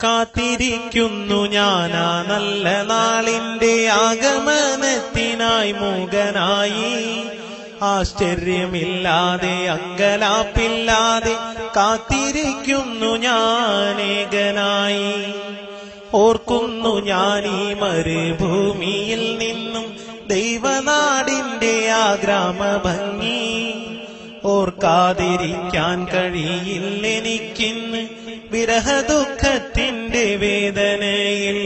കാത്തിരിക്കുന്നു ഞാനാ നല്ല നാളിന്റെ ആഗമനത്തിനായി മൂകനായി. ആശ്ചര്യമില്ലാതെ അങ്കലാപ്പില്ലാതെ കാത്തിരിക്കുന്നു ഞാനേകനായി. ഓർക്കുന്നു ഞാനീ മരുഭൂമിയിൽ നിന്നും ദൈവനാടിന്റെ ആ ഗ്രാമഭംഗി. ഓർക്കാതിരിക്കാൻ കഴിയില്ലെനിക്കിന്ന് വിരഹദുഃഖത്തിന്റെ വേദനയിൽ.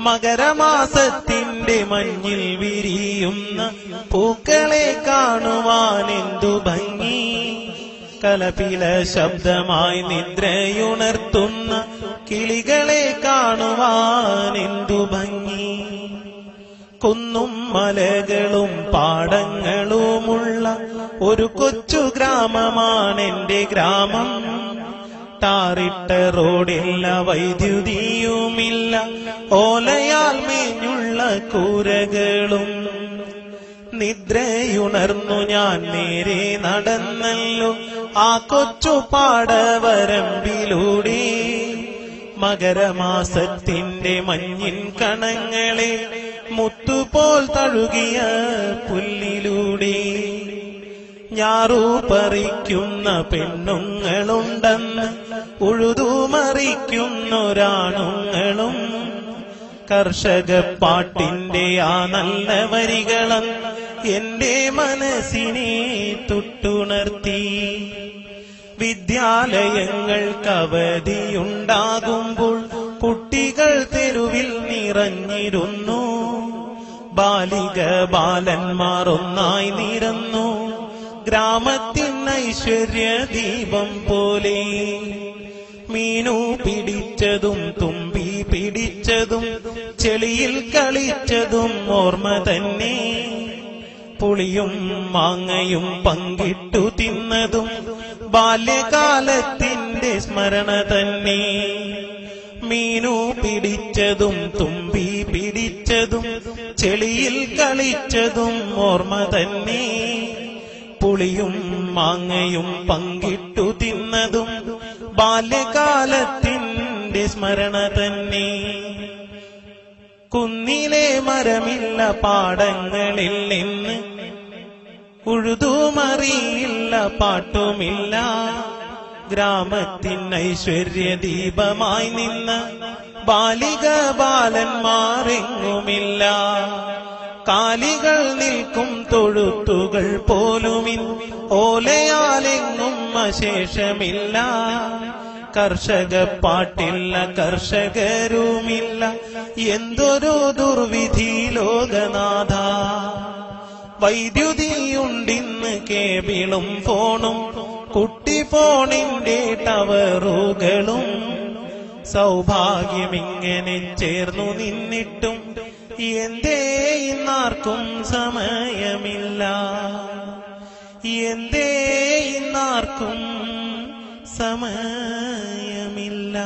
മകരമാസത്തിന്റെ മഞ്ഞിൽ വിരിയുന്ന പൂക്കളെ കാണുവാൻ എന്തു ഭംഗി. കലപില ശബ്ദമായി നിദ്രയുണർത്തുന്ന കിളികളെ കാണുവാൻ എന്തു ഭംഗി. കുന്നും മലകളും പാടങ്ങളുമുള്ള ഒരു കൊച്ചു ഗ്രാമമാണെന്റെ ഗ്രാമം. ടാറിട്ട റോഡില്ല, വൈദ്യുതിയുമില്ല, ഓലയാൽ മേഞ്ഞുള്ള കൂരകളും. നിദ്രയുണർന്നു ഞാൻ നേരെ നടന്നല്ലോ ആ കൊച്ചു പാടവരമ്പിലൂടെ. മകരമാസത്തിന്റെ മഞ്ഞിൻ കണങ്ങളെ മുത്തുപോൽ തഴുകിയ പുല്ലിലൂടെ. ഞാറു പറിക്കുന്ന പെണ്ണുങ്ങളുണ്ടെന്ന് ഉഴുതുമറിക്കുന്നൊരാണുങ്ങളും. കർഷക പാട്ടിന്റെ ആ നല്ല വരികളും എന്റെ മനസ്സിനെ തൊട്ടുണർത്തി. വിദ്യാലയങ്ങൾക്ക് അവധിയുണ്ടാകുമ്പോൾ കുട്ടികൾ തെരുവിൽ നിറഞ്ഞിരുന്നു. ബാലിക ബാലന്മാർ ഒന്നായി നിരന്നു ഗ്രാമത്തിൻ ഐശ്വര്യ ദീപം പോലെ. മീനു പിടിച്ചതും തുമ്പി പിടിച്ചതും ചെളിയിൽ കളിച്ചതും ഓർമ്മ തന്നെ. പുളിയും മാങ്ങയും പങ്കിട്ടു തിന്നതും ബാല്യകാലത്തിന്റെ സ്മരണ തന്നെ. മീനു പിടിച്ചതും തുമ്പി പിടിച്ചതും ചെളിയിൽ കളിച്ചതും ഓർമ്മ തന്നെ. പുളിയും മാങ്ങയും പങ്കിട്ടു തിന്നതും ബാല്യകാലത്തിന്റെ സ്മരണ തന്നെ. കുന്നിലെ മരമില്ല, പാടങ്ങളിൽ നിന്ന് ഉഴുതുമറിയില്ല, പാട്ടുമില്ല. ഗ്രാമത്തിൻ ഐശ്വര്യ ദീപമായി നിന്ന ബാലിക ബാലന്മാരെങ്ങുമില്ല. കാലികൾ നിൽക്കും തൊഴുത്തുകൾ പോലുമിൻ ഓലയാലെങ്ങും അശേഷമില്ല. കർഷക പാട്ടില്ല, കർഷകരുമില്ല, എന്തൊരു ദുർവിധി ലോകനാഥ. വൈദ്യുതിയുണ്ടിന്ന് കേബിളും ഫോണും കുട്ടി ഫോണിന്റെ ടവറുകളും. സൗഭാഗ്യമിങ്ങനെ ചേർന്നു നിന്നിട്ടും എന്തേ ഇന്നാർക്കും സമയമില്ല. എന്തേ ഇന്നാർക്കും സമയമില്ല.